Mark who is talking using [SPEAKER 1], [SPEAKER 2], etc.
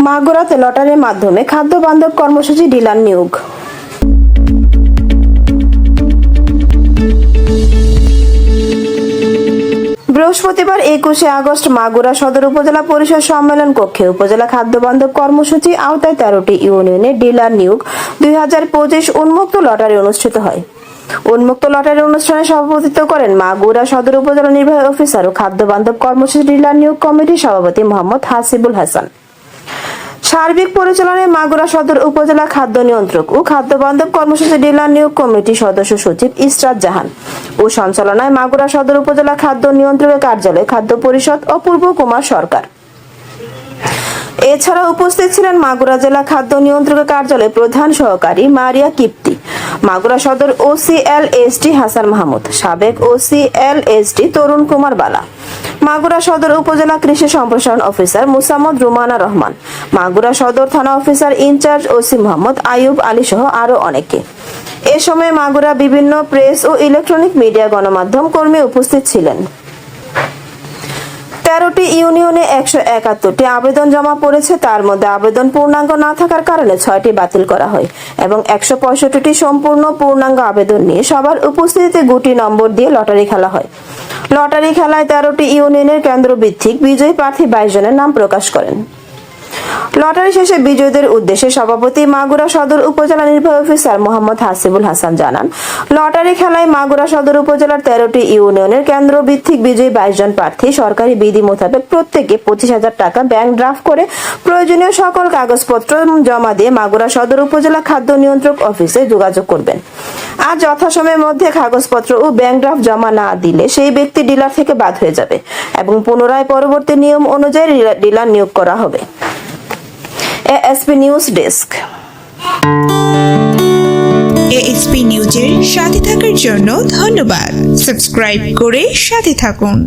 [SPEAKER 1] মাগুরাতে লটারির মাধ্যমে খাদ্য বান্ধব কর্মসূচি ডিলার নিয়োগ। বৃহস্পতিবার 21শে আগস্ট মাগুরা সদর উপজেলা পরিষদ সম্মেলন কক্ষে উপজেলা খাদ্য বান্ধব কর্মসূচি আওতায় 13টি ইউনিয়নে ডিলার নিয়োগ 2025 উন্মুক্ত লটারি অনুষ্ঠিত হয়। উন্মুক্ত লটারি অনুষ্ঠানে সভাপতিত্ব করেন মাগুরা সদর উপজেলা নির্বাহী অফিসার ও খাদ্য বান্ধব কর্মসূচি ডিলার নিয়োগ কমিটির সভাপতি মোহাম্মদ হাসিবুল হাসান। সার্বিক পরিচালনায় মাগুরা সদর উপজেলা খাদ্য নিয়ন্ত্রক ও খাদ্য বান্ধব কর্মসূচি ডিলার নিয়োগ কমিটির সদস্য সচিব ইসরাত জাহান ও সঞ্চালনায় মাগুরা সদর উপজেলা খাদ্য নিয়ন্ত্রকের কার্যালয় খাদ্য পরিষদ অপূর্ব কুমার সরকার। এছাড়া উপস্থিত ছিলেন মাগুরা জেলা খাদ্য নিয়ন্ত্রকের কার্যালয় প্রধান সহকারী মারিয়া কিপ্তি, মাগুরা সদর OCLSD হাসান মাহমুদ, সাবেক OCLSD তরুণ কুমার বালা, মাগুরা সদর উপজেলা কৃষি সম্প্রসারণ অফিসার মুসাম্মদ রুমানা রহমান, মাগুরা সদর থানা officer in charge OC Mohammad Ayub Ali সহ আরো অনেকে। এ সময় মাগুরা বিভিন্ন প্রেস ও ইলেকট্রনিক মিডিয়া গণমাধ্যম কর্মী উপস্থিত ছিলেন। 13টি ইউনিয়নে 171টি আবেদন জমা পড়েছে। তার মধ্যে আবেদন পূর্ণাঙ্গ না থাকার কারণে 6টি বাতিল করা হয় এবং 165টি সম্পূর্ণ পূর্ণাঙ্গ আবেদন নিয়ে সবার উপস্থিতিতে গুটি নম্বর দিয়ে লটারি খেলা হয়। লটারি খেলায় 13টি ইউনিয়নের কেন্দ্রভিত্তিক বিজয়ী প্রার্থী 22 জনের নাম প্রকাশ করেন। লটারি শেষে বিজয়ীদের উদ্দেশ্যে সভাপতি মাগুরা সদর উপজেলা নির্বাহী অফিসার মোহাম্মদ হাসিবুল হাসান জানান, লটারি খেলায় মাগুরা সদর উপজেলার 13টি ইউনিয়নের কেন্দ্রভিত্তিক বিজয়ী 22 জন প্রার্থী সরকারি বিধি মোতাবেক প্রত্যেকে 25,000 টাকা ব্যাংক ড্রাফট করে প্রয়োজনীয় সকল কাগজপত্র জমা দিয়ে মাগুরা সদর উপজেলা খাদ্য নিয়ন্ত্রক অফিসে যোগাযোগ করবেন। আজ যথাসময়ের মধ্যে কাগজপত্র ও ব্যাংক ড্রাফট জমা না দিলে সেই ব্যক্তি ডিলার থেকে বাদ হয়ে যাবে এবং পুনরায় পরবর্তী নিয়ম অনুযায়ী ডিলার নিয়োগ করা হবে। ASP news desk.
[SPEAKER 2] ASP নিউজের সাথে থাকার জন্য ধন্যবাদ। সাবস্ক্রাইব করে সাথে থাকুন।